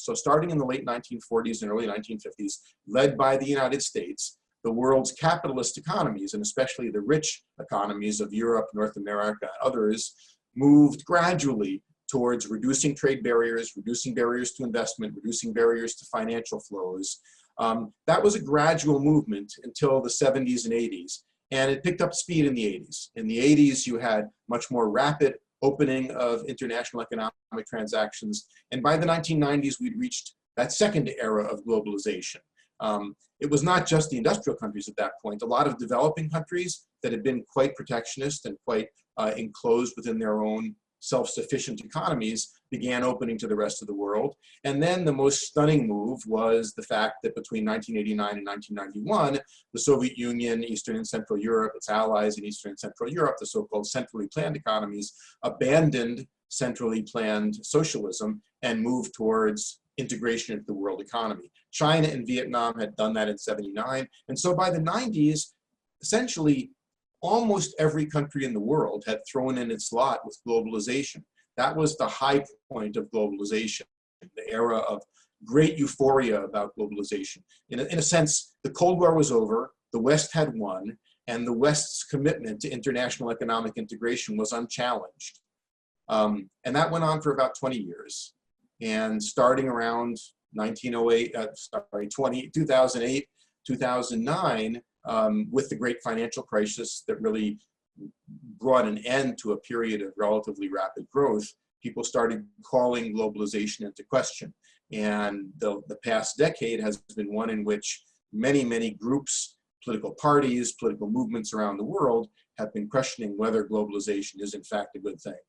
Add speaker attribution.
Speaker 1: So starting in the late 1940s and early 1950s, led by the United States, the world's capitalist economies, and especially the rich economies of Europe, North America, and others, moved gradually towards reducing trade barriers, reducing barriers to investment, reducing barriers to financial flows. That was a gradual movement until the 70s and 80s, and it picked up speed in the 80s. In the 80s, you had much more rapid opening of international economic transactions, and by the 1990s, we'd reached that second era of globalization. It was not just the industrial countries at that point. A lot of developing countries that had been quite protectionist and quite enclosed within their own self-sufficient economies began opening to the rest of the world. And then the most stunning move was the fact that between 1989 and 1991, the Soviet Union, Eastern and Central Europe, its allies in Eastern and Central Europe, the so-called centrally planned economies, abandoned centrally planned socialism and moved towards integration into the world economy. China and Vietnam had done that in '79. And so by the 90s, essentially, almost every country in the world had thrown in its lot with globalization. That was the high point of globalization, the era of great euphoria about globalization. In a sense, the Cold War was over, the West had won, and the West's commitment to international economic integration was unchallenged. And that went on for about 20 years. And starting around 2008, 2009, with the great financial crisis that really brought an end to a period of relatively rapid growth, people started calling globalization into question. And the past decade has been one in which many, many groups, political parties, political movements around the world have been questioning whether globalization is in fact a good thing.